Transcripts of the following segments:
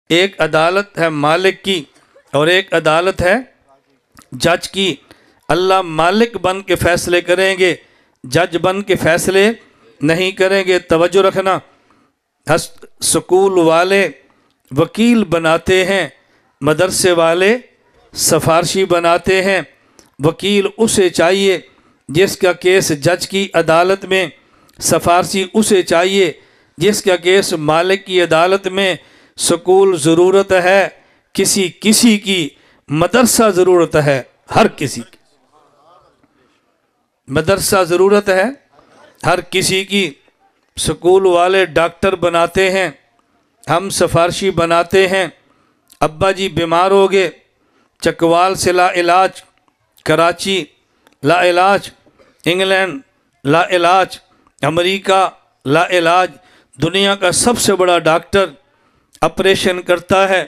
ایک عدالت ہے مالک کی اور ایک عدالت ہے جج کی۔ اللہ مالک بن کے فیصلے کریں گے، جج بن کے فیصلے نہیں کریں گے۔ توجہ رکھنا، سکول والے وکیل بناتے ہیں، مدرسے والے سفارشی بناتے ہیں۔ وکیل اسے چاہیے جس کا کیس جج کی عدالت میں، سفارشی اسے چاہیے جس کا کیس مالک کی عدالت میں۔ سکول ضرورت ہے کسی کی، مدرسہ ضرورت ہے ہر کسی کی، مدرسہ ضرورت ہے ہر کسی کی۔ سکول والے ڈاکٹر بناتے ہیں، ہم سفارشی بناتے ہیں۔ ابا جی بیمار ہو گئے، چکوال سے لا علاج، کراچی لا علاج، انگلینڈ لا علاج، امریکہ لا علاج۔ دنیا کا سب سے بڑا ڈاکٹر آپریشن کرتا ہے،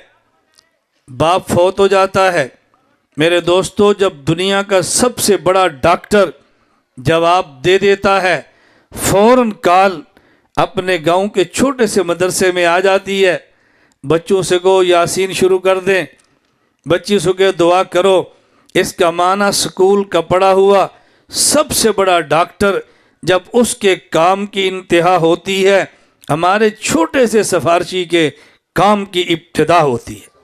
باپ فوت ہو جاتا ہے۔ میرے دوستو، جب دنیا کا سب سے بڑا ڈاکٹر جواب دے دیتا ہے، فوراً کال اپنے گاؤں کے چھوٹے سے مدرسے میں آ جاتی ہے۔ بچوں سے کو یاسین شروع کر دیں، بچی سے کہ دعا کرو۔ اس کا معنی سکول کا پڑھا ہوا سب سے بڑا ڈاکٹر جب اس کے کام کی انتہا ہوتی ہے، ہمارے چھوٹے سے سفارشی کے کام کی ابتدا ہوتی ہے۔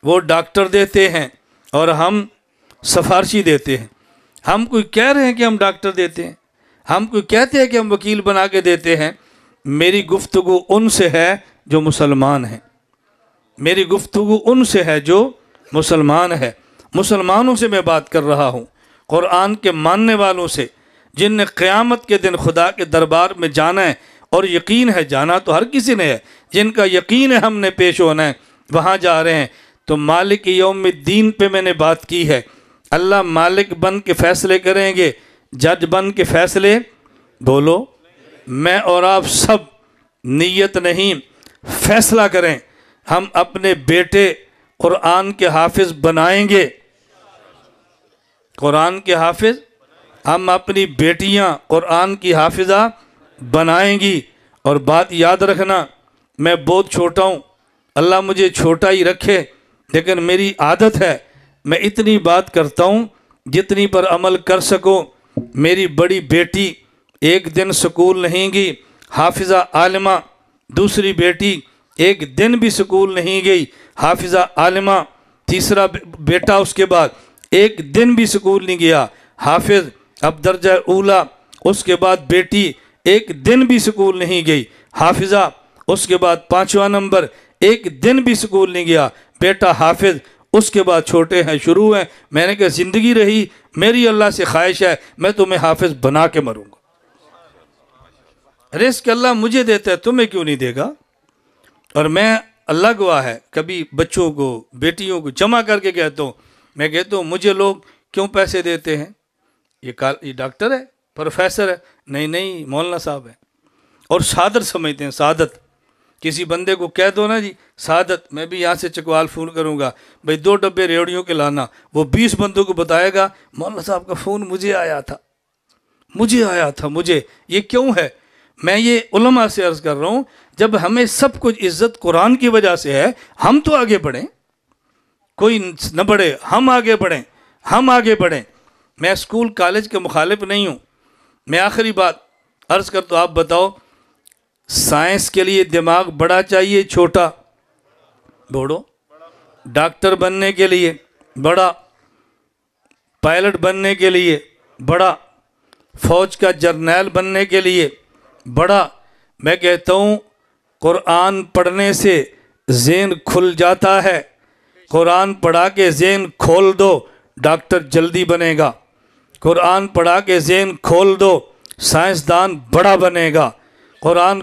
وہ ڈاکٹر دیتے ہیں اور ہم سفارشی دیتے ہیں۔ ہم کوئی کہہ رہے ہیں کہ ہم ڈاکٹر دیتے ہیں، ہم کوئی کہتے ہیں کہ ہم وکیل بنا کے دیتے ہیں۔ میری گفتگو ان سے ہے جو مسلمان ہیں، میری گفتگو ان سے ہے جو مسلمان ہے۔ مسلمانوں سے میں بات کر رہا ہوں، قرآن کے ماننے والوں سے، جن نے قیامت کے دن خدا کے دربار میں جانا ہے، اور یقین ہے جانا تو ہر کسی نے ہے، جن کا یقین ہے ہم نے پیش ہونا ہے، وہاں جا رہے ہیں۔ تو مالک یوم الدین پہ میں نے بات کی ہے۔ اللہ مالک بن کے فیصلے کریں گے، جج بن کے فیصلے بولو میں اور آپ سب نیت نہیں، فیصلہ کریں ہم اپنے بیٹے قرآن کے حافظ بنائیں گے، قرآن کے حافظ، ہم اپنی بیٹیاں قرآن کی حافظہ بنائیں گی۔ اور بات یاد رکھنا، میں بہت چھوٹا ہوں، اللہ مجھے چھوٹا ہی رکھے، لیکن میری عادت ہے میں اتنی بات کرتا ہوں جتنی پر عمل کر سکوں۔ میری بڑی بیٹی ایک دن سکول نہیں گئی، حافظہ عالمہ۔ دوسری بیٹی ایک دن بھی سکول نہیں گئی، حافظہ عالمہ۔ تیسرا بیٹا اس کے بعد ایک دن بھی سکول نہیں گیا، حافظ اب درجہ اولا۔ اس کے بعد بیٹی ایک دن بھی سکول نہیں گئی، حافظہ۔ اس کے بعد 5واں نمبر، ایک دن بھی سکول نہیں گیا، بیٹا حافظ۔ اس کے بعد چھوٹے ہیں، شروع ہیں۔ میں نے کہا زندگی رہی، میری اللہ سے خواہش ہے میں تمہیں حافظ بنا کے مروں گا۔ رزق اللہ مجھے دیتا ہے، تمہیں کیوں نہیں دے گا؟ اور میں اللہ گواہ ہے، کبھی بچوں کو بیٹیوں کو جمع کر کے کہتا ہوں، میں کہتا ہوں مجھے لوگ کیوں پیسے دیتے ہیں؟ یہ ڈاکٹر ہے، پروفیسر ہے؟ نہیں مولانا صاحب ہے۔ اور سعادت سمجھتے ہیں، سعادت۔ کسی بندے کو کہہ دو نا جی سعادت، میں بھی یہاں سے چکوال فون کروں گا، بھئی 2 ڈبے ریوڑیوں کے لانا، وہ 20 بندوں کو بتائے گا مولانا صاحب کا فون مجھے آیا تھا۔ یہ کیوں ہے؟ میں یہ علماء سے عرض کر رہا ہوں، جب ہمیں سب کچھ عزت قرآن کی وجہ سے ہے، ہم تو آگے بڑھیں، کوئی نہ بڑھے، ہم آگے بڑھیں۔ میں اسکول کالج کے مخالف نہیں ہوں۔ میں آخری بات عرض کر تو آپ بتاؤ، سائنس کے لیے دماغ بڑا چاہیے چھوٹا؟ بوڑو۔ ڈاکٹر بننے کے لیے بڑا، پائلٹ بننے کے لیے بڑا، فوج کا جرنیل بننے کے لیے بڑا۔ میں کہتا ہوں قرآن پڑھنے سے ذہن کھل جاتا ہے، قرآن پڑھا کے ذہن کھول دو، ڈاکٹر جلدی بنے گا۔ قرآن پڑھا کے ذہن کھول دو، سائنسدان بڑا بنے گا۔ قرآن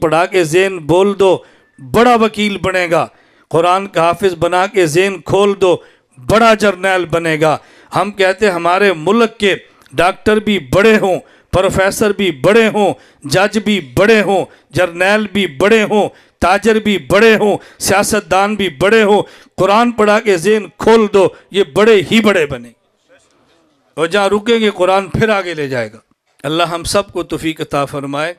پڑھا کے ذہن بول دو، بڑا وکیل بنے گا۔ قرآن کا حافظ بنا کے ذہن کھول دو، بڑا جرنیل بنے گا۔ ہم کہتے ہیں ہمارے ملک کے ڈاکٹر بھی بڑے ہوں، پروفیسر بھی بڑے ہوں، جج بھی بڑے ہوں، جرنیل بھی بڑے ہوں، تاجر بھی بڑے ہوں، سیاستدان بھی بڑے ہوں۔ قرآن پڑھا کے ذہن کھول دو، یہ بڑے ہی بڑے بنے، اور جہاں رکیں گے قرآن پھر آگے لے جائے گا۔ اللہ ہم سب کو توفیق عطا فرمائے۔